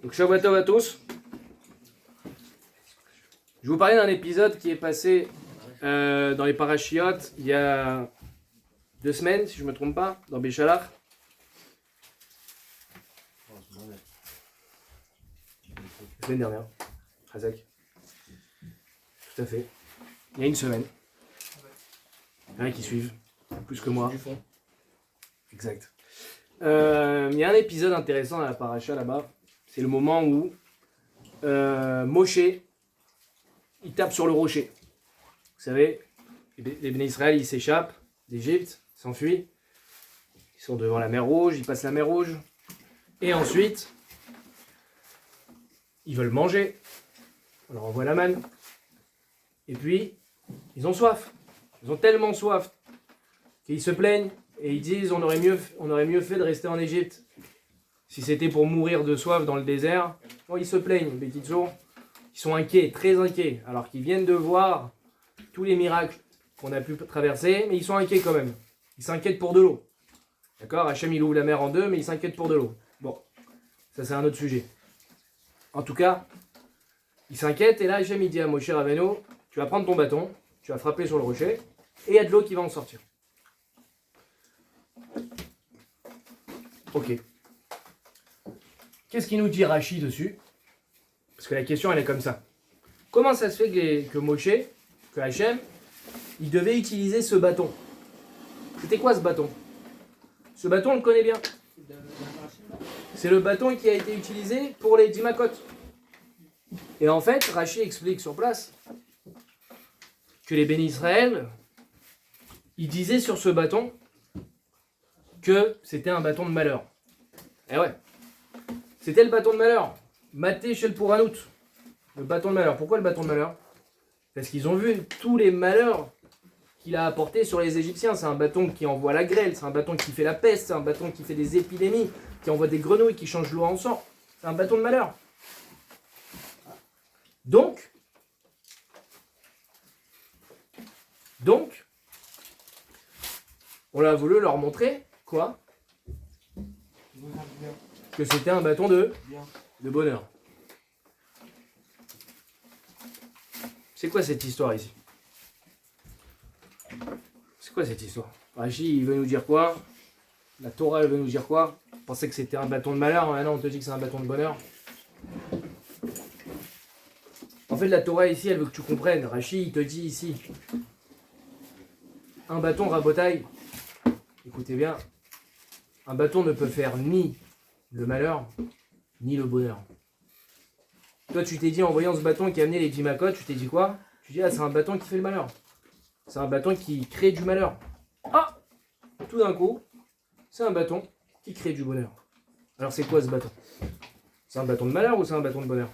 Donc Shabbat Tov à tous. Je vais vous parler d'un épisode qui est passé dans les parachiotes il y a 2 semaines, si je ne me trompe pas, dans Béchalach. La semaine dernière, Hazak. Tout à fait. Il y a 1 semaine. Il y en a qui suivent, plus que moi. Exact. Il y a un épisode intéressant dans la paracha là-bas. C'est le moment où Moshe, il tape sur le rocher. Vous savez, les Béné Israël, ils s'échappent d'Égypte, s'enfuient. Ils sont devant la mer Rouge, ils passent la mer Rouge. Et ensuite, ils veulent manger. On leur envoie la manne. Et puis, ils ont soif. Ils ont tellement soif qu'ils se plaignent et ils disent on aurait mieux fait de rester en Égypte. Si c'était pour mourir de soif dans le désert, bon, ils se plaignent, Betitzo. Ils sont inquiets, très inquiets, alors qu'ils viennent de voir tous les miracles qu'on a pu traverser, mais ils sont inquiets quand même. Ils s'inquiètent pour de l'eau. D'accord, Hachem il ouvre la mer en 2, mais ils s'inquiètent pour de l'eau. Bon, ça c'est un autre sujet. En tout cas, ils s'inquiètent et là Hachem il dit à Moshe Rabbeinu, tu vas prendre ton bâton, tu vas frapper sur le rocher, et il y a de l'eau qui va en sortir. Ok. Qu'est-ce qu'il nous dit Rashi dessus? Parce que la question elle est comme ça. Comment ça se fait que Moshe, que Hachem, il devait utiliser ce bâton? C'était quoi ce bâton? Ce bâton on le connaît bien. C'est le bâton qui a été utilisé pour les 10 makot. Et en fait, Rashi explique sur place que les Béné Israël, ils disaient sur ce bâton que c'était un bâton de malheur. Eh ouais. C'était le bâton de malheur. Maté Shel Pouranout. Le bâton de malheur. Pourquoi le bâton de malheur? Parce qu'ils ont vu tous les malheurs qu'il a apportés sur les Égyptiens. C'est un bâton qui envoie la grêle, c'est un bâton qui fait la peste, c'est un bâton qui fait des épidémies, qui envoie des grenouilles, qui change l'eau en sang. C'est un bâton de malheur. Donc, on a voulu leur montrer quoi? Que c'était un bâton de bonheur. C'est quoi cette histoire ici? C'est quoi cette histoire? Rashi, il veut nous dire quoi? La Torah, elle veut nous dire quoi? On pensait que c'était un bâton de malheur, maintenant on te dit que c'est un bâton de bonheur. En fait, la Torah ici, elle veut que tu comprennes. Rashi, il te dit ici, un bâton rabotaille. Écoutez bien, un bâton ne peut faire ni le malheur, ni le bonheur. Toi, tu t'es dit, en voyant ce bâton qui a amené les 10 makot, tu t'es dit quoi? Tu dis, ah, c'est un bâton qui fait le malheur. C'est un bâton qui crée du malheur. Ah! Tout d'un coup, c'est un bâton qui crée du bonheur. Alors, c'est quoi ce bâton? C'est un bâton de malheur ou c'est un bâton de bonheur?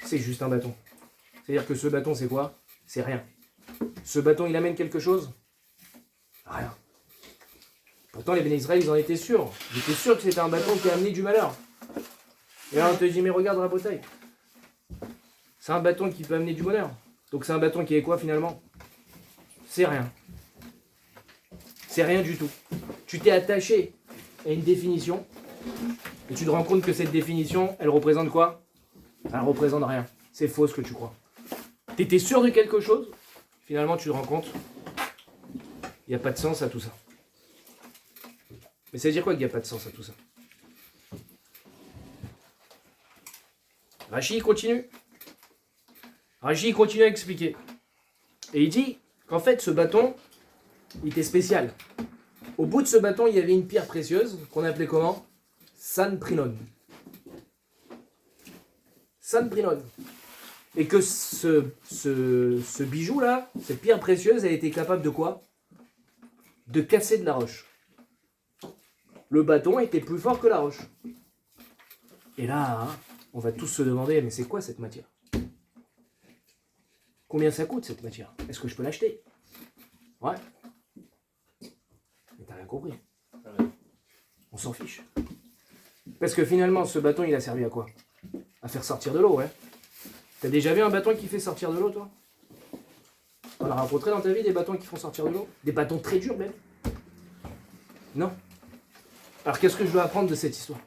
C'est juste un bâton. C'est-à-dire que ce bâton, c'est quoi? C'est rien. Ce bâton, il amène quelque chose? Rien. Pourtant, les Béné Israël, ils en étaient sûrs. Ils étaient sûrs que c'était un bâton qui a amené du malheur. Et là, on te dit, mais regarde Rabotaï. C'est un bâton qui peut amener du bonheur. Donc c'est un bâton qui est quoi finalement? C'est rien. C'est rien du tout. Tu t'es attaché à une définition et tu te rends compte que cette définition, elle représente quoi? Elle représente rien. C'est faux ce que tu crois. Tu étais sûr de quelque chose, finalement tu te rends compte, il n'y a pas de sens à tout ça. Mais ça veut dire quoi qu'il n'y a pas de sens à tout ça? Rashi continue. Rashi continue à expliquer. Et il dit qu'en fait ce bâton, il était spécial. Au bout de ce bâton, il y avait une pierre précieuse qu'on appelait comment? Sanprinon. Sanprinon. Et que ce bijou-là, cette pierre précieuse, elle était capable de quoi? De casser de la roche. Le bâton était plus fort que la roche. Et là, hein, on va tous se demander, mais c'est quoi cette matière? Combien ça coûte cette matière? Est-ce que je peux l'acheter? Ouais. Mais t'as rien compris. On s'en fiche. Parce que finalement, ce bâton, il a servi à quoi? À faire sortir de l'eau, ouais. T'as déjà vu un bâton qui fait sortir de l'eau, toi? On a rencontré dans ta vie des bâtons qui font sortir de l'eau? Des bâtons très durs, même? Non. Alors, qu'est-ce que je dois apprendre de cette histoire?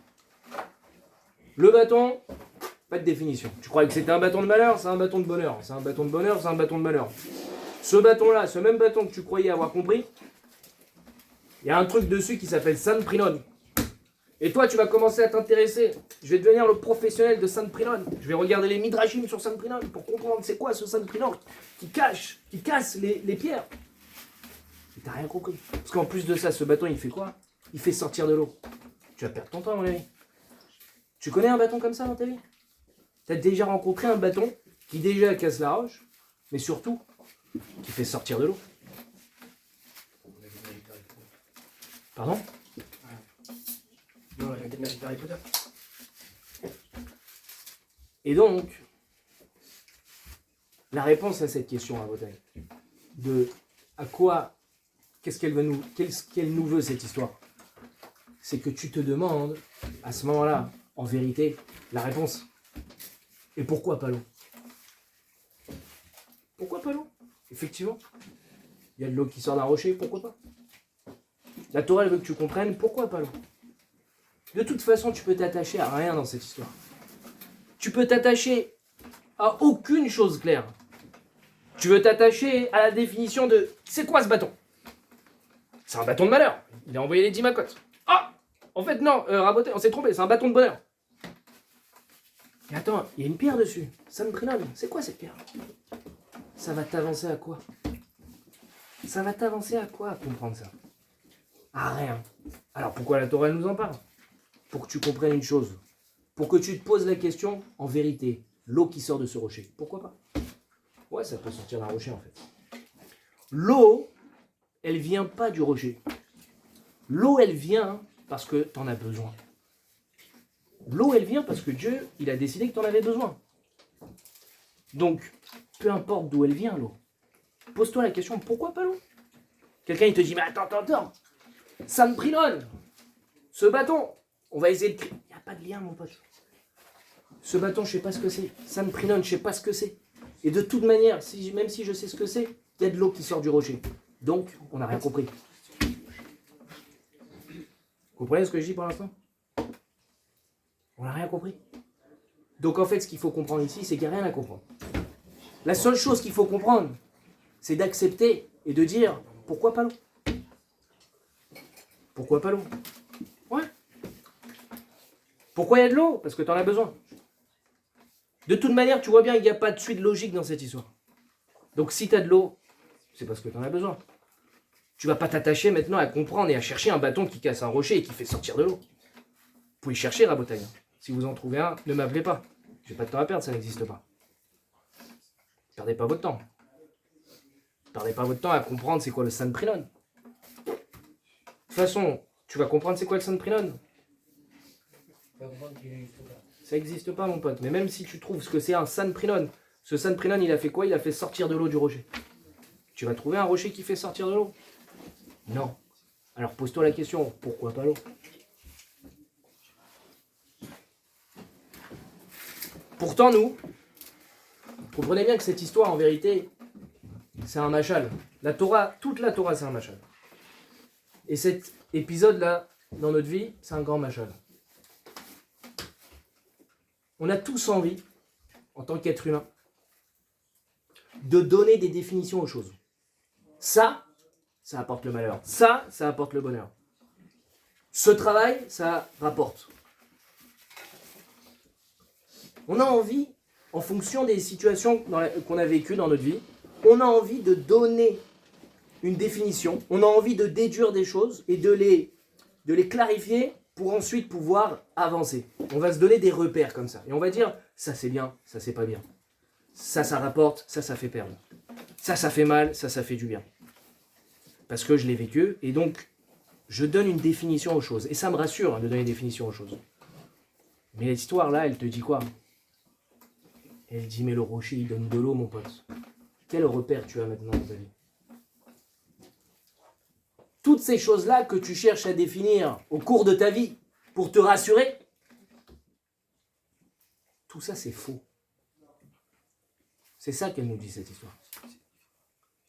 Le bâton, pas de définition. Tu croyais que c'était un bâton de malheur, c'est un bâton de bonheur. C'est un bâton de bonheur, c'est un bâton de malheur. Ce bâton-là, ce même bâton que tu croyais avoir compris, il y a un truc dessus qui s'appelle San Prinon. Et toi, tu vas commencer à t'intéresser. Je vais devenir le professionnel de San Prinon. Je vais regarder les midrashim sur San Prinon pour comprendre c'est quoi ce San Prinon qui casse les pierres. Et t'as rien compris. Parce qu'en plus de ça, ce bâton, il fait quoi? Il fait sortir de l'eau. Tu vas perdre ton temps, mon ami. Tu connais un bâton comme ça dans ta vie? Tu as déjà rencontré un bâton qui déjà casse la roche, mais surtout, qui fait sortir de l'eau. Pardon? Non, j'ai des Harry Potter. Et donc, la réponse à cette question à Bretagne, de à quoi, qu'elle nous veut cette histoire, c'est que tu te demandes, à ce moment-là, en vérité, la réponse. Et pourquoi pas l'eau? Pourquoi pas l'eau? Effectivement. Il y a de l'eau qui sort d'un rocher, pourquoi pas? La Torah, elle veut que tu comprennes pourquoi pas l'eau. De toute façon, tu peux t'attacher à rien dans cette histoire. Tu peux t'attacher à aucune chose claire. Tu veux t'attacher à la définition de c'est quoi ce bâton? C'est un bâton de malheur. Il a envoyé les 10 macotes. Ah! En fait, non, raboté, on s'est trompé, c'est un bâton de bonheur. Mais attends, il y a une pierre dessus. San Prinon, c'est quoi cette pierre? Ça va t'avancer à quoi? Ça va t'avancer à quoi à comprendre ça? À rien. Alors pourquoi la Torah nous en parle? Pour que tu comprennes une chose. Pour que tu te poses la question, en vérité, l'eau qui sort de ce rocher, pourquoi pas? Ouais, ça peut sortir d'un rocher en fait. L'eau, elle vient pas du rocher. L'eau, elle vient parce que tu en as besoin. L'eau, elle vient parce que Dieu, il a décidé que tu en avais besoin. Donc, peu importe d'où elle vient, l'eau. Pose-toi la question, pourquoi pas l'eau? Quelqu'un, il te dit, mais attends. San Prinon, ce bâton, on va essayer de... Il n'y a pas de lien, mon pote. Ce bâton, je sais pas ce que c'est. San Prinon, je sais pas ce que c'est. Et de toute manière, même si je sais ce que c'est, il y a de l'eau qui sort du rocher. Donc, on n'a rien compris. Vous comprenez ce que je dis pour l'instant? On n'a rien compris. Donc en fait, ce qu'il faut comprendre ici, c'est qu'il n'y a rien à comprendre. La seule chose qu'il faut comprendre, c'est d'accepter et de dire, pourquoi pas l'eau? Pourquoi pas l'eau? Ouais. Pourquoi il y a de l'eau? Parce que tu en as besoin. De toute manière, tu vois bien qu'il n'y a pas de suite logique dans cette histoire. Donc si tu as de l'eau, c'est parce que tu en as besoin. Tu vas pas t'attacher maintenant à comprendre et à chercher un bâton qui casse un rocher et qui fait sortir de l'eau. Vous pouvez chercher la bouteille. Si vous en trouvez un, ne m'appelez pas. Je n'ai pas de temps à perdre, ça n'existe pas. Perdez pas votre temps. Perdez pas votre temps à comprendre c'est quoi le San Prinon. De toute façon, tu vas comprendre c'est quoi le San Prinon. Ça n'existe pas, mon pote. Mais même si tu trouves ce que c'est un San Prinon, ce San Prinon, il a fait quoi? Il a fait sortir de l'eau du rocher. Tu vas trouver un rocher qui fait sortir de l'eau? Non. Alors pose-toi la question, pourquoi pas l'eau? Pourtant, nous, comprenez bien que cette histoire, en vérité, c'est un machal. La Torah, toute la Torah, c'est un machal. Et cet épisode-là, dans notre vie, c'est un grand machal. On a tous envie, en tant qu'être humain, de donner des définitions aux choses. Ça apporte le malheur. Ça apporte le bonheur. Ce travail, ça rapporte. On a envie, en fonction des situations qu'on a vécues dans notre vie, on a envie de donner une définition, on a envie de déduire des choses et de les clarifier pour ensuite pouvoir avancer. On va se donner des repères comme ça. Et on va dire, ça c'est bien, ça c'est pas bien. Ça rapporte, ça fait perdre. Ça fait mal, ça fait du bien. Parce que je l'ai vécu, et donc je donne une définition aux choses. Et ça me rassure de donner une définition aux choses. Mais l'histoire là, elle te dit quoi? Elle dit, mais le rocher, il donne de l'eau, mon pote. Quel repère tu as maintenant dans ta vie? Toutes ces choses-là que tu cherches à définir au cours de ta vie pour te rassurer, tout ça, c'est faux. C'est ça qu'elle nous dit, cette histoire.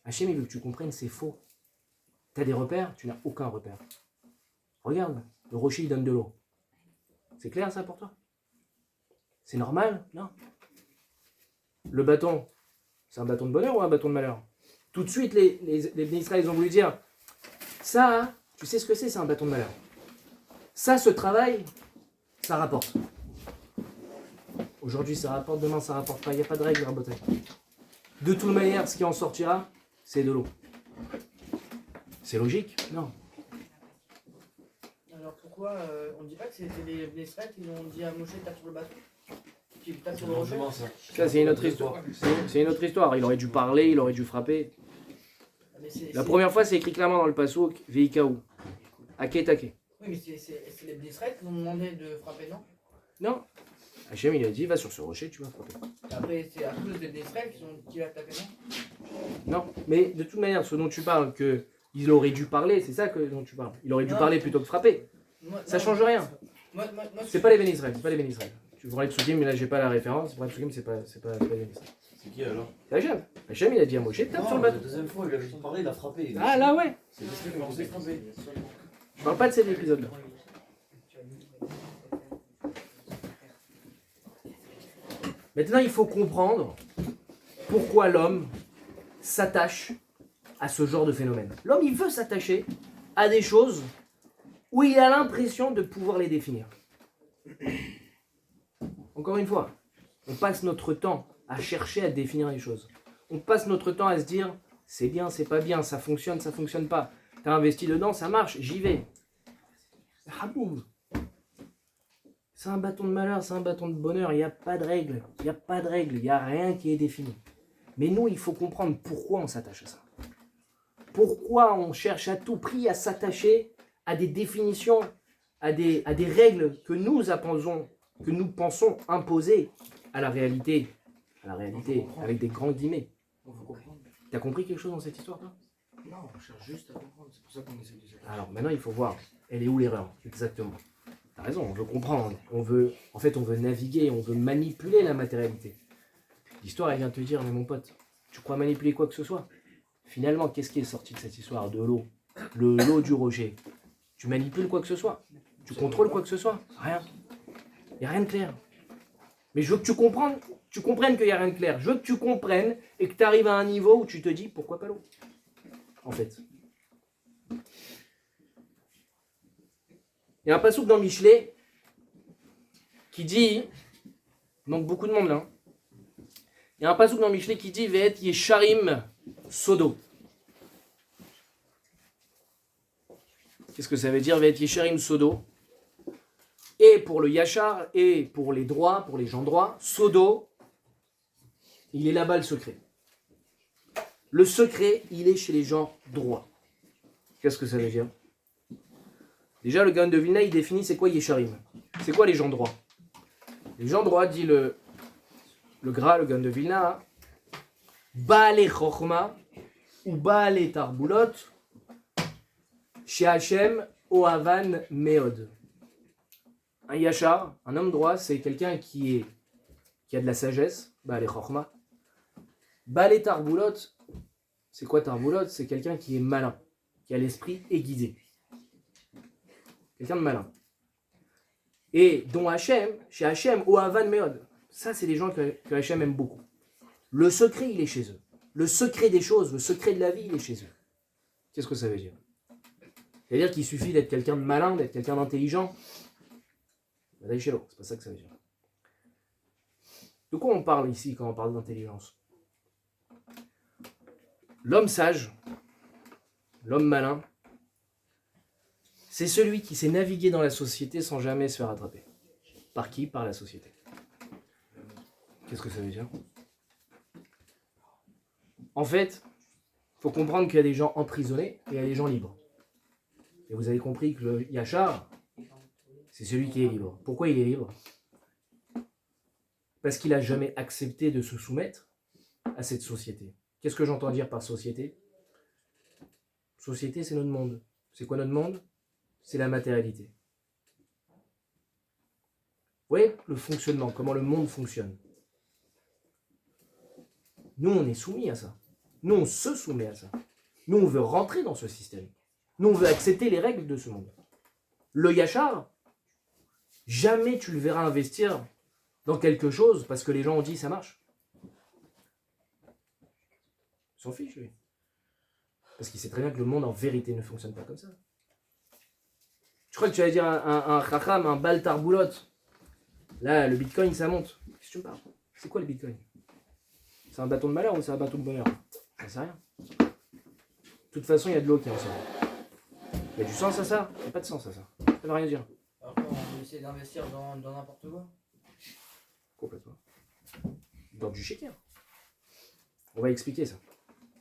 Hachem, il veut que tu comprennes, c'est faux. Tu as des repères? Tu n'as aucun repère. Regarde, le rocher, il donne de l'eau. C'est clair, ça, pour toi? C'est normal? Non. Le bâton, c'est un bâton de bonheur ou un bâton de malheur? Tout de suite, les Bnei Israël, ils ont voulu dire, ça, tu sais ce que c'est un bâton de malheur. Ça, ce travail, ça rapporte. Aujourd'hui, ça rapporte, demain, ça rapporte pas. Il n'y a pas de règle, rabotage. De toute manière, ce qui en sortira, c'est de l'eau. C'est logique? Non. Alors pourquoi on ne dit pas que c'était les Israël qui ont dit à Moshe tape sur le bateau? Qui tape sur le rocher? Ça, c'est une autre histoire. C'est une autre histoire. Il aurait dû parler, il aurait dû frapper. La première fois, c'est écrit clairement dans le Passouk, Veikaou. Aketake. Oui, mais c'est les Israël qui ont demandé de frapper, non? Non. Hachem, il a dit, va sur ce rocher, tu vas frapper. Après, c'est à cause des Israël qui l'a tapé, non? Non. Mais de toute manière, ce dont tu parles, qu'il aurait dû parler, c'est ça dont tu parles. Il aurait dû parler plutôt que frapper. Ça change rien. C'est pas les Bnei Israël, c'est pas les Bnei Israël. Tu vois les Psukim, mais là j'ai pas la référence. Pour les Psukim, c'est pas les Bnei Israël. C'est qui alors? C'est Hachem. Hachem, il a dit à Moshe, tape sur le bateau. La deuxième fois, il avait parlé, il a frappé. Ah là, ouais. C'est parce qu'il a commencé à frapper. Je parle pas de cet épisode-là. Maintenant, il faut comprendre pourquoi l'homme s'attache à ce genre de phénomène. L'homme, il veut s'attacher à des choses où il a l'impression de pouvoir les définir. Encore une fois, on passe notre temps à chercher à définir les choses. On passe notre temps à se dire, c'est bien, c'est pas bien, ça fonctionne pas. T'as investi dedans, ça marche, j'y vais. Haboum. C'est un bâton de malheur, c'est un bâton de bonheur, il n'y a pas de règle, il n'y a rien qui est défini. Mais nous, il faut comprendre pourquoi on s'attache à ça. Pourquoi on cherche à tout prix à s'attacher à des définitions, à des règles que nous pensons imposer à la réalité, avec des grands guillemets. T'as compris quelque chose dans cette histoire, toi? Non, on cherche juste à comprendre, c'est pour ça qu'on essaie de s'attacher. Alors maintenant, il faut voir, elle est où l'erreur, exactement. T'as raison, on veut comprendre, on veut naviguer, on veut manipuler la matérialité. L'histoire, elle vient te dire, mais mon pote, tu crois manipuler quoi que ce soit? Finalement, qu'est-ce qui est sorti de cette histoire? De l'eau, l'eau du rocher. Tu manipules quoi que ce soit? Tu contrôles quoi que ce soit? Rien. Il n'y a rien de clair. Mais je veux que tu comprennes qu'il n'y a rien de clair. Je veux que tu comprennes et que tu arrives à un niveau où tu te dis, pourquoi pas l'eau? En fait. Il y a un passouk dans Michelet qui dit, il manque beaucoup de monde là. Il y a un passouk dans Michelet qui dit, Ve'et Yesharim Sodo. Qu'est-ce que ça veut dire, Ve'et Yesharim Sodo? Et pour le Yachar, et pour les droits, pour les gens droits, Sodo, il est là-bas le secret. Le secret, il est chez les gens droits. Qu'est-ce que ça veut dire? Déjà, le Gaon de Vilna, il définit c'est quoi Yesharim. C'est quoi les gens droits? Les gens droits, dit le Gra, le Gaon de Vilna, Baale Chochma ou Baale Tarbulot, chez Hachem, Ohavan Meod. Un Yachar, un homme droit, c'est quelqu'un qui a de la sagesse, Baale Chochma. Baale Tarbulot, c'est quoi Tarbulot? C'est quelqu'un qui est malin, qui a l'esprit aiguisé. Quelqu'un de malin. Et dont Hachem, chez Hachem, Ohavan Meod. Ça, c'est des gens que Hachem aime beaucoup. Le secret, il est chez eux. Le secret des choses, le secret de la vie, il est chez eux. Qu'est-ce que ça veut dire? C'est-à-dire qu'il suffit d'être quelqu'un de malin, d'être quelqu'un d'intelligent. C'est pas ça que ça veut dire. De quoi on parle ici quand on parle d'intelligence? L'homme sage, l'homme malin, c'est celui qui sait naviguer dans la société sans jamais se faire attraper. Par qui? Par la société. Qu'est-ce que ça veut dire? En fait, il faut comprendre qu'il y a des gens emprisonnés et il y a des gens libres. Et vous avez compris que le Yachar, c'est celui qui est libre. Pourquoi il est libre? Parce qu'il n'a jamais accepté de se soumettre à cette société. Qu'est-ce que j'entends dire par société? Société, c'est notre monde. C'est quoi notre monde? C'est la matérialité. Vous voyez le fonctionnement, comment le monde fonctionne. Nous, on est soumis à ça. Nous, on se soumet à ça. Nous, on veut rentrer dans ce système. Nous, on veut accepter les règles de ce monde. Le Yachar, jamais tu le verras investir dans quelque chose parce que les gens ont dit ça marche. Il s'en fiche, lui. Parce qu'il sait très bien que le monde en vérité ne fonctionne pas comme ça. Je crois que tu allais dire un chacham, un bal tarboulotte. Là, le bitcoin, ça monte. Qu'est-ce que tu me parles? C'est quoi le bitcoin? C'est un bâton de malheur ou c'est un bâton de bonheur? Ça sert à rien. De toute façon, il y a de l'eau qui en sort. Il y a du sens à ça? Il n'y a pas de sens à ça. Ça ne veut rien dire. Alors qu'on va essayer d'investir dans n'importe quoi. Complètement. Dans du shaker. On va expliquer ça.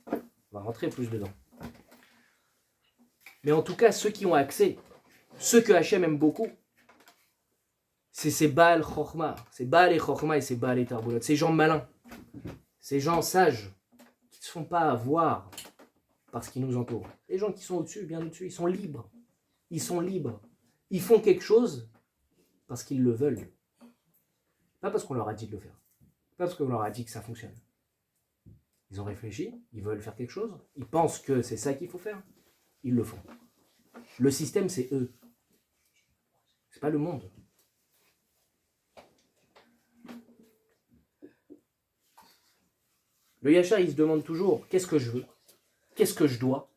On va rentrer plus dedans. Mais en tout cas, ceux qui ont accès, ceux que Hachem aime beaucoup, c'est ces Baal Chochma, c'est Baal et Chochma et c'est Baal et Tarboulot, ces gens malins, ces gens sages, qui ne se font pas avoir par ce qui nous entoure. Les gens qui sont au-dessus, bien au-dessus, ils sont libres. Ils sont libres. Ils font quelque chose parce qu'ils le veulent. Pas parce qu'on leur a dit de le faire. Pas parce qu'on leur a dit que ça fonctionne. Ils ont réfléchi, ils veulent faire quelque chose, ils pensent que c'est ça qu'il faut faire, ils le font. Le système, c'est eux. C'est pas le monde. Le Yachar, il se demande toujours, qu'est-ce que je veux? Qu'est-ce que je dois?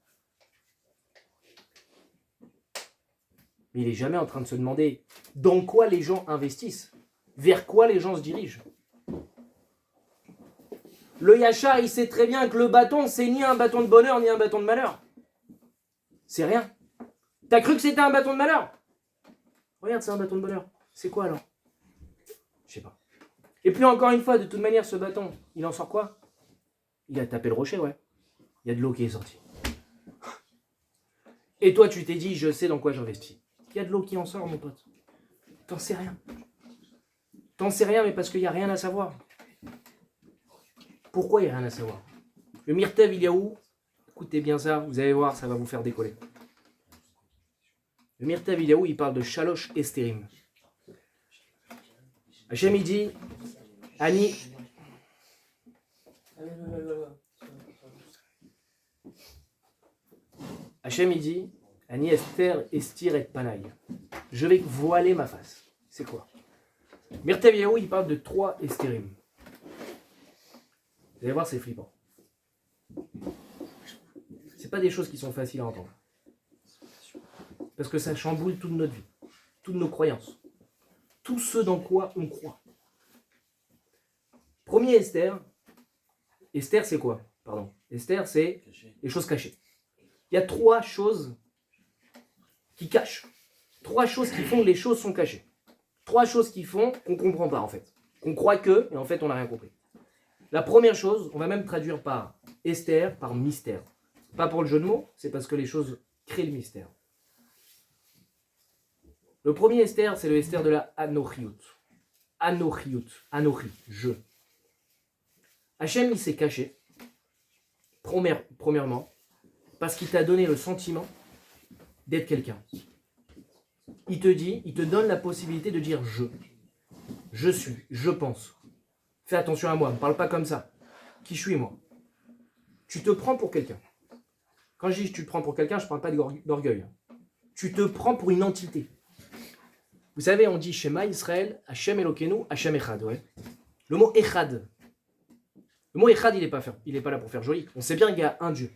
Mais il n'est jamais en train de se demander dans quoi les gens investissent, vers quoi les gens se dirigent. Le Yachar, il sait très bien que le bâton, c'est ni un bâton de bonheur, ni un bâton de malheur. C'est rien. T'as cru que c'était un bâton de malheur? Regarde, c'est un bâton de bonheur. C'est quoi alors? Je sais pas. Et puis encore une fois, de toute manière, ce bâton, il en sort quoi? Il a tapé le rocher, ouais. Il y a de l'eau qui est sortie. Et toi, tu t'es dit, je sais dans quoi j'investis. Il y a de l'eau qui en sort, mon pote. T'en sais rien. T'en sais rien, mais parce qu'il n'y a rien à savoir. Pourquoi il n'y a rien à savoir? Le Myrtev, il y a où? Écoutez bien ça, vous allez voir, ça va vous faire décoller. Le Myrtev, il y a où? Il parle de Shalosh Estérim. Hachem, il dit, Ani, Hachem, il dit, Ani Esther, Estir et Panaï. Je vais voiler ma face. C'est quoi? Myrtev Yahu, il parle de 3 Estérim. Vous allez voir, c'est flippant. C'est pas des choses qui sont faciles à entendre. Parce que ça chamboule toute notre vie, toutes nos croyances, tout ce dans quoi on croit. Premier Esther. Esther, c'est quoi? Pardon. Esther, c'est les choses cachées. Il y a 3 choses qui cachent. 3 choses qui font que les choses sont cachées. 3 choses qui font qu'on ne comprend pas en fait. On croit que, et en fait on n'a rien compris. La première chose, on va même traduire par Esther, par mystère. Pas pour le jeu de mots, c'est parce que les choses créent le mystère. Le premier Esther, c'est le Esther de la Anochiout. Anochiout, Anochi, je. Hachem, il s'est caché, premièrement, parce qu'il t'a donné le sentiment d'être quelqu'un. Il te donne la possibilité de dire je suis, je pense. Fais attention à moi, ne me parle pas comme ça. Qui je suis moi? Tu te prends pour quelqu'un. Quand je dis tu te prends pour quelqu'un, je ne parle pas d'orgueil. Tu te prends pour une entité. Vous savez, on dit Shema Israël, Hashem Elokeinu, Hashem Echad. Ouais. Le mot Echad. Le mot Echad, il n'est pas là pour faire joli. On sait bien qu'il y a un Dieu.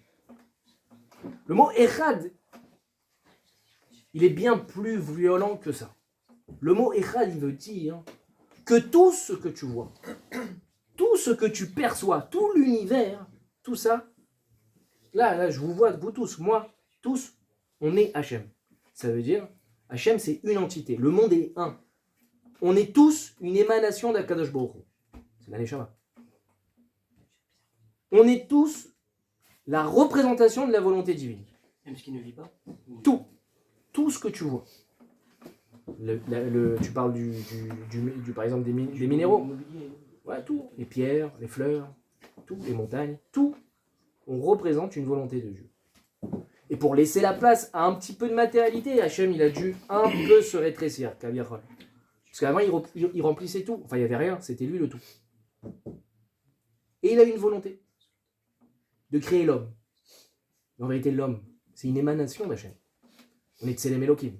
Le mot Echad, il est bien plus violent que ça. Le mot Echad, il veut dire que tout ce que tu vois, tout ce que tu perçois, tout l'univers, tout ça, là, je vous vois, vous tous, moi, tous, on est Hachem. Ça veut dire, Hachem, c'est une entité. Le monde est un. On est tous une émanation d'Akadosh Baruch Hu. C'est la Neshama. On est tous la représentation de la volonté divine. Même ce qui ne vit pas. Tout. Tout ce que tu vois. Tu parles par exemple des minéraux. Ouais, tout. Les pierres, les fleurs, tout, les montagnes, tout. On représente une volonté de Dieu. Et pour laisser la place à un petit peu de matérialité, Hachem, il a dû un peu se rétrécir, Kaviachol. Parce qu'avant, il remplissait tout. Enfin, il n'y avait rien, c'était lui le tout. Et il a une volonté de créer l'homme. En vérité, l'homme, c'est une émanation d'Hachem. On est Tselem Elohim.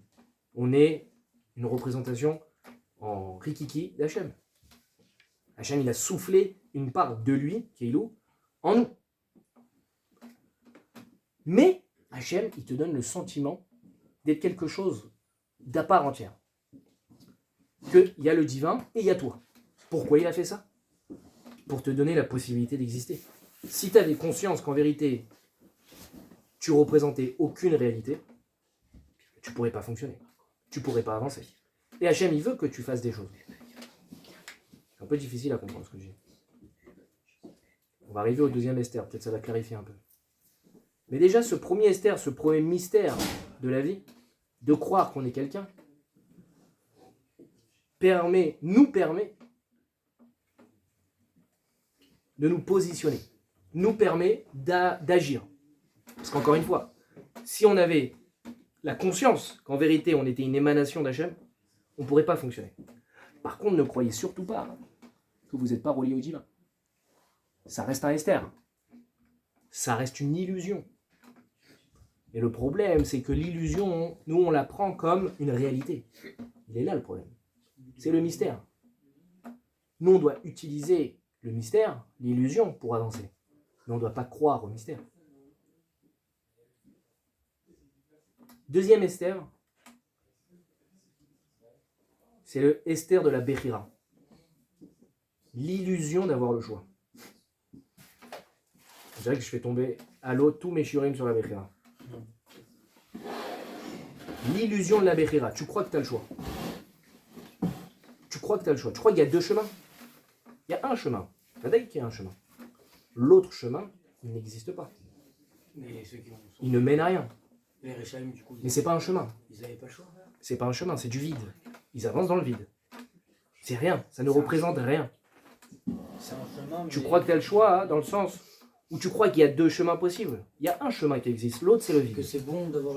On est une représentation en rikiki d'Hachem. Hachem, il a soufflé une part de lui, Keilou, en nous. Mais Hachem, il te donne le sentiment d'être quelque chose d'à part entière. Qu'il y a le divin et il y a toi. Pourquoi il a fait ça? Pour te donner la possibilité d'exister. Si tu avais conscience qu'en vérité, tu représentais aucune réalité, tu ne pourrais pas fonctionner. Tu ne pourrais pas avancer. Et Hachem, il veut que tu fasses des choses. C'est un peu difficile à comprendre ce que je dis. On va arriver au deuxième Esther, peut-être ça va clarifier un peu. Mais déjà, ce premier Esther, ce premier mystère de la vie, de croire qu'on est quelqu'un, nous permet de nous positionner, nous permet d'agir. Parce qu'encore une fois, si on avait la conscience qu'en vérité on était une émanation d'Hachem, on ne pourrait pas fonctionner. Par contre, ne croyez surtout pas que vous n'êtes pas relié au divin. Ça reste un Esther. Ça reste une illusion. Et le problème, c'est que l'illusion, nous, on la prend comme une réalité. Il est là le problème. C'est le mystère. Nous, on doit utiliser le mystère, l'illusion, pour avancer. Mais on ne doit pas croire au mystère. Deuxième Esther, c'est le Esther de la Bechira. L'illusion d'avoir le choix. Je dirais que je fais tomber à l'eau tous mes shiurim sur la Bechira. L'illusion de la Bechira. Tu crois que tu as le choix. Tu crois que tu as le choix. Tu crois qu'il y a deux chemins. Il y a un chemin. Peut-être qu'il y a un chemin. L'autre chemin, il n'existe pas. Mais ceux qui ont Il ne mène à rien. les Réchaim, du coup, Mais c'est pas un chemin. ils n'avaient pas le choix. C'est pas un chemin, c'est du vide. Ils avancent dans le vide. C'est rien. Ça ne représente rien. C'est un chemin. Tu crois que tu as le choix, hein, dans le sens où tu crois qu'il y a deux chemins possibles. Il y a un chemin qui existe, l'autre c'est le Que vide. c'est bon d'avoir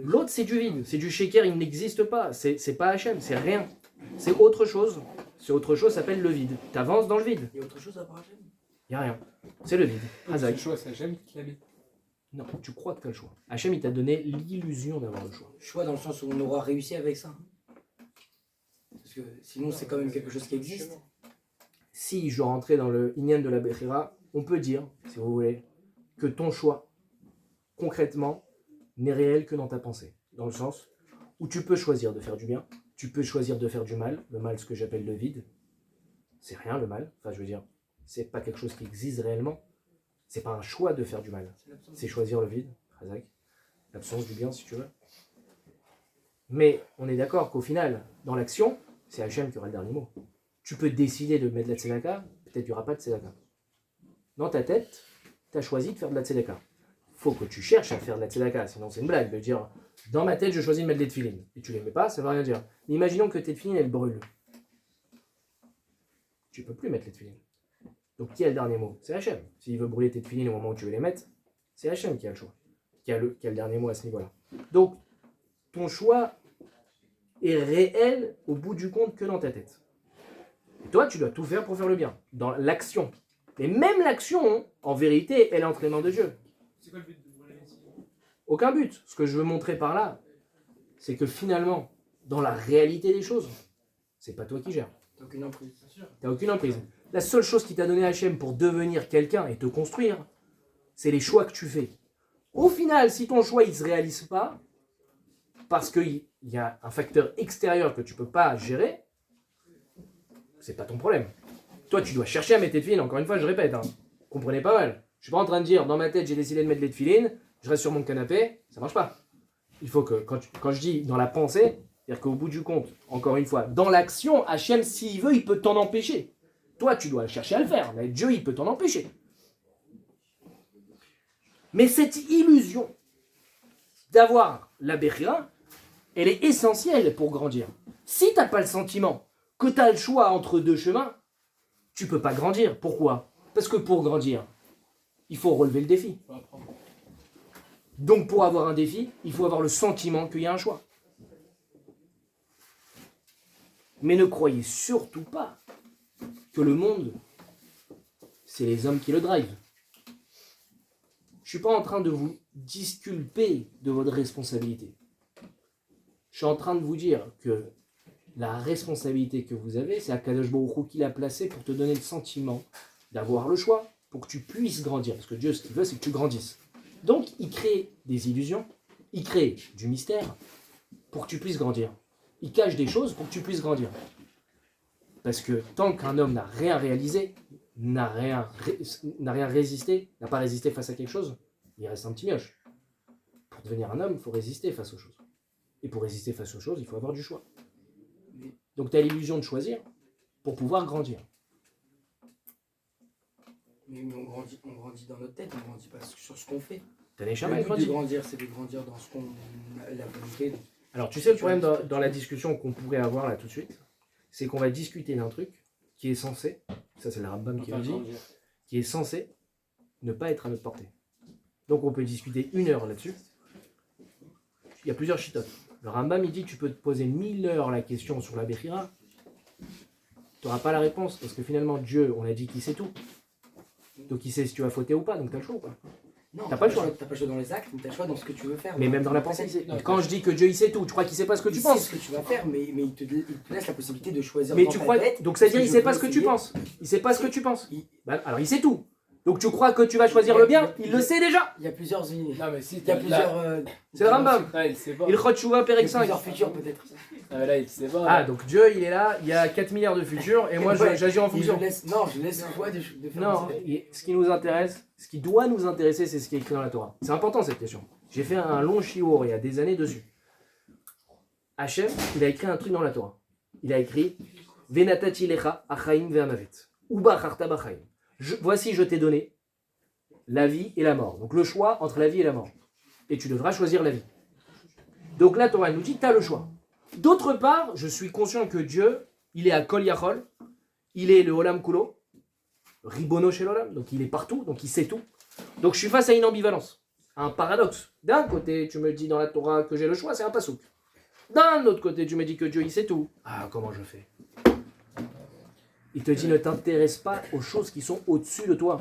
L'autre c'est du vide, c'est du shaker, il n'existe pas. C'est pas Hachem, c'est rien. C'est autre chose. C'est autre chose, ça s'appelle le vide. Tu avances dans le vide. Il y a autre chose à part Hachem. Il n'y a rien. C'est le vide. C'est Hazak. le choix, c'est Hachem qui l'a mis. Non, tu crois que tu as le choix. Hachem il t'a donné l'illusion d'avoir le choix. Choix dans le sens où on aura réussi avec ça. Parce que sinon, c'est quand même quelque chose qui existe. Si je rentrais dans le Inyan de la Bechira, on peut dire, si vous voulez, que ton choix, concrètement, n'est réel que dans ta pensée. Dans le sens où tu peux choisir de faire du bien, tu peux choisir de faire du mal. Le mal, ce que j'appelle le vide, c'est rien le mal. Enfin, je veux dire, c'est pas quelque chose qui existe réellement. C'est pas un choix de faire du mal. C'est choisir le vide, Razak. L'absence du bien, si tu veux. Mais on est d'accord qu'au final, dans l'action, c'est Hachem qui aura le dernier mot. Tu peux décider de mettre de la tzedaka, peut-être qu'il n'y aura pas de tzedaka. Dans ta tête, tu as choisi de faire de la tzedaka. Il faut que tu cherches à faire de la tzedaka, sinon c'est une blague de dire dans ma tête, je choisis de mettre des tefilines. Et tu ne les mets pas, ça ne veut rien dire. Mais imaginons que tes tefilines, elles brûlent. Tu ne peux plus mettre les tefilines. Donc qui a le dernier mot? C'est Hachem. S'il veut brûler tes tefilines au moment où tu veux les mettre, c'est Hachem qui a le choix, qui a le dernier mot à ce niveau-là. Donc, ton choix est réel au bout du compte que dans ta tête. Et toi, tu dois tout faire pour faire le bien, dans l'action. Et même l'action, en vérité, elle est entre les mains de Dieu. C'est quoi le but de brûler les tefilines? Aucun but. Ce que je veux montrer par là, c'est que finalement, dans la réalité des choses, c'est pas toi qui gères. T'as aucune emprise. Bien sûr. Tu n'as aucune emprise. La seule chose qui t'a donné Hachem pour devenir quelqu'un et te construire, c'est les choix que tu fais. Au final, si ton choix ne se réalise pas, parce qu'il y a un facteur extérieur que tu ne peux pas gérer, c'est pas ton problème. Toi, tu dois chercher à mettre tes tefilines. Encore une fois, je répète, comprenez pas mal. Je suis pas en train de dire, dans ma tête, j'ai décidé de mettre les tefilines, je reste sur mon canapé, ça marche pas. Il faut que, quand je dis dans la pensée, c'est-à-dire qu'au bout du compte, encore une fois, dans l'action, Hachem, s'il veut, il peut t'en empêcher. Toi, tu dois chercher à le faire, mais Dieu, il peut t'en empêcher. Mais cette illusion d'avoir la Bechira, elle est essentielle pour grandir. Si tu n'as pas le sentiment que tu as le choix entre deux chemins, tu ne peux pas grandir. Pourquoi? Parce que pour grandir, il faut relever le défi. Faut apprendre. Donc pour avoir un défi, il faut avoir le sentiment qu'il y a un choix. Mais ne croyez surtout pas que le monde, c'est les hommes qui le drivent. Je ne suis pas en train de vous disculper de votre responsabilité. Je suis en train de vous dire que La responsabilité que vous avez, c'est Akadosh Baruch Hu qui l'a placé pour te donner le sentiment d'avoir le choix, pour que tu puisses grandir. Parce que Dieu, ce qu'il veut, c'est que tu grandisses. Donc, il crée des illusions, il crée du mystère pour que tu puisses grandir. Il cache des choses pour que tu puisses grandir. Parce que tant qu'un homme n'a rien réalisé, n'a rien résisté, n'a pas résisté face à quelque chose, il reste un petit mioche. Pour devenir un homme, il faut résister face aux choses. Et pour résister face aux choses, il faut avoir du choix. Donc tu as l'illusion de choisir pour pouvoir grandir. Mais on grandit dans notre tête, on grandit pas sur ce qu'on fait. T'as des Le but de grandi. grandir, c'est de grandir dans ce qu'on a la volonté. Donc, Alors tu sais le problème dans la discussion qu'on pourrait avoir là tout de suite, c'est qu'on va discuter d'un truc qui est censé, ça c'est le Rambam qui le dit, qui est censé ne pas être à notre portée. Donc on peut discuter 1 heure là-dessus. Il y a plusieurs chitotes. Le Rambam il dit tu peux te poser 1000 heures la question sur la Bechira, tu n'auras pas la réponse parce que finalement Dieu, on a dit qu'il sait tout. Donc il sait si tu vas fauter ou pas, donc tu as le choix ou pas. non, T'as pas le choix. T'as pas le choix dans les actes, mais t'as le choix dans ce que tu veux faire. Mais même dans la pensée, il sait. Non, Quand je dis que Dieu il sait tout, tu crois qu'il sait pas ce que tu Il penses. sait ce que tu vas faire, mais il te laisse la possibilité de choisir. Mais dans tu ta crois. tête Donc ça veut dire ce il que sait je pas veux ce que tu essayer. penses. Il sait pas ce que tu penses. Il Bah, alors il sait tout. Donc tu crois que tu vas choisir le bien, il le sait déjà. il y a plusieurs. Il Non, mais si, y a plusieurs. C'est le Rambam. Ah, il sait pas. Il Chot Chouva il y a Perek 5. plusieurs futurs peut-être. Ah, mais là, il sait pas. Ah donc Dieu il est là, il y a 4 milliards de futurs et moi Ouais, j'agis en Et fonction. je laisse le choix de faire. Non, ce qui nous intéresse, ce qui doit nous intéresser, c'est ce qui est écrit dans la Torah. C'est important cette question. J'ai fait un long shiur il y a des années dessus. Hachem, il a écrit un truc dans la Torah. Il a écrit Venatati lecha achaim ve'amavet. Uba charta bachaim. Voici, je t'ai donné la vie et la mort. Donc le choix entre la vie et la mort. Et tu devras choisir la vie. Donc la Torah nous dit tu as le choix. D'autre part, je suis conscient que Dieu, il est à Kol Yachol, il est le Olam Kulo, Ribono Shel Olam, donc il est partout, donc il sait tout. Donc je suis face à une ambivalence, à un paradoxe. D'un côté, tu me dis dans la Torah que j'ai le choix, c'est un pasouk. D'un autre côté, tu me dis que Dieu, il sait tout. Ah, comment je fais? Il te dit ne t'intéresse pas aux choses qui sont au-dessus de toi.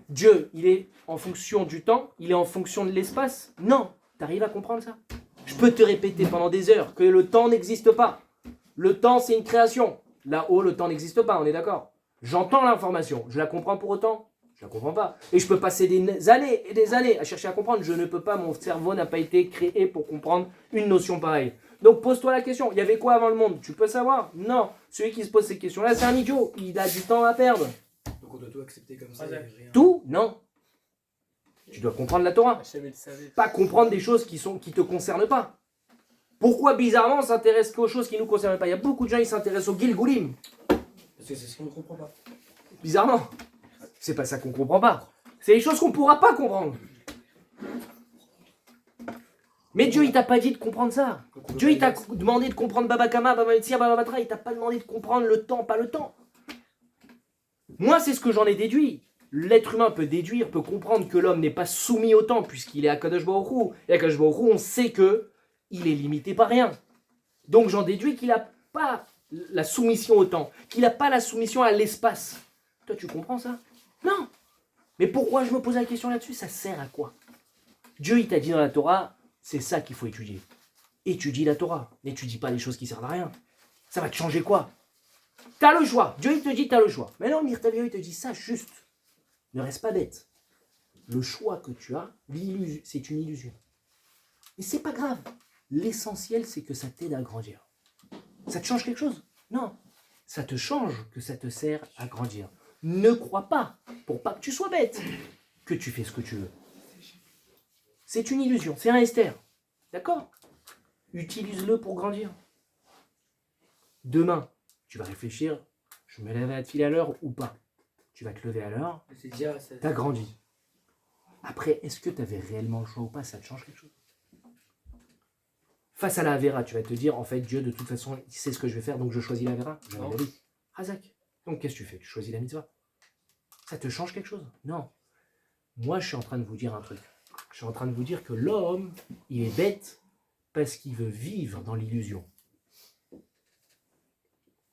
Dieu, il est en fonction du temps, il est en fonction de l'espace. Non, t'arrives à comprendre ça? Je peux te répéter pendant des heures que le temps n'existe pas. Le temps, c'est une création. Là-haut, le temps n'existe pas, on est d'accord? J'entends l'information, je la comprends pour autant? Je la comprends pas. Et je peux passer des années et des années à chercher à comprendre. Je ne peux pas, mon cerveau n'a pas été créé pour comprendre une notion pareille. Donc pose-toi la question, il y avait quoi avant le monde? Tu peux savoir? Non. Celui qui se pose ces questions-là, c'est un idiot. Il a du temps à perdre. Donc on doit tout accepter comme ça. Ah, il y a rien. Tout? Non. Tu dois comprendre la Torah. Hachem, il savait. Pas comprendre des choses qui te concernent pas. Pourquoi bizarrement on s'intéresse qu'aux choses qui ne nous concernent pas? Il y a beaucoup de gens qui s'intéressent au Gilgulim. Parce que c'est ce qu'on ne comprend pas. Bizarrement. C'est pas ça qu'on comprend pas. C'est les choses qu'on pourra pas comprendre. Mais Dieu il t'a pas dit de comprendre ça. Dieu il t'a demandé de comprendre Baba Kama, Baba Metzia, Baba Batra. Il t'a pas demandé de comprendre le temps, pas le temps. Moi c'est ce que j'en ai déduit. L'être humain peut déduire, peut comprendre que l'homme n'est pas soumis au temps puisqu'il est à Kadosh Baruch Hu. Et à Kadosh Baruch Hu, on sait que il est limité par rien. Donc j'en déduis qu'il n'a pas la soumission au temps, qu'il n'a pas la soumission à l'espace. Toi tu comprends ça? Non. Mais pourquoi je me pose la question là-dessus? Ça sert à quoi? Dieu il t'a dit dans la Torah, c'est ça qu'il faut étudier. Étudie la Torah, n'étudie pas des choses qui servent à rien. Ça va te changer quoi? T'as le choix. Dieu il te dit t'as le choix. Mais non, Mirtavio il te dit ça juste. Ne reste pas bête. Le choix que tu as, c'est une illusion. Et c'est pas grave. L'essentiel, c'est que ça t'aide à grandir. Ça te change quelque chose? Non. Ça te change que ça te sert à grandir. Ne crois pas, pour pas que tu sois bête, que tu fais ce que tu veux. C'est une illusion, c'est un Esther. D'accord? Utilise-le pour grandir. Demain, tu vas réfléchir, je me lève à la file à l'heure ou pas? Tu vas te lever à l'heure, C'est déjà. t'as grandi. Après, est-ce que tu avais réellement le choix ou pas? Ça te change quelque chose? Face à la Avera, tu vas te dire, en fait, Dieu, de toute façon, il sait ce que je vais faire, donc je choisis la Avera. Jamais de la vie. Razak. Donc, qu'est-ce que tu fais? Tu choisis la mitzvah. Ça te change quelque chose? Non. Moi, je suis en train de vous dire un truc. Je suis en train de vous dire que l'homme, il est bête parce qu'il veut vivre dans l'illusion.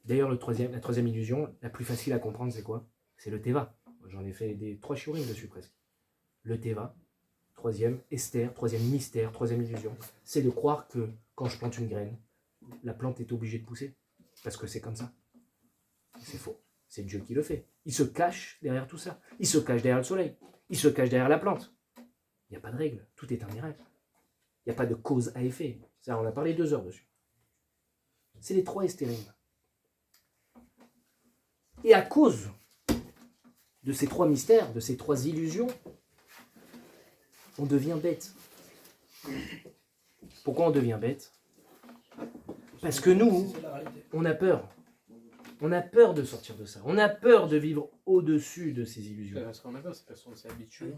D'ailleurs, la troisième illusion, la plus facile à comprendre, c'est quoi? C'est le Teva. J'en ai fait 3 shiurim dessus presque. Le Teva, troisième Esther, troisième mystère, troisième illusion, c'est de croire que quand je plante une graine, la plante est obligée de pousser. Parce que c'est comme ça. C'est faux. C'est Dieu qui le fait. Il se cache derrière tout ça. Il se cache derrière le soleil. Il se cache derrière la plante. Il n'y a pas de règle. Tout est un miracle. Il n'y a pas de cause à effet. Ça, on a parlé 2 heures dessus. C'est les 3 estérines. Et à cause de ces 3 mystères, de ces 3 illusions, on devient bête. Pourquoi on devient bête? Parce que nous, C'est la réalité. on a peur. On a peur de sortir de ça. On a peur de vivre au-dessus de ces illusions. Parce qu'on a peur, c'est parce qu'on s'est habitué.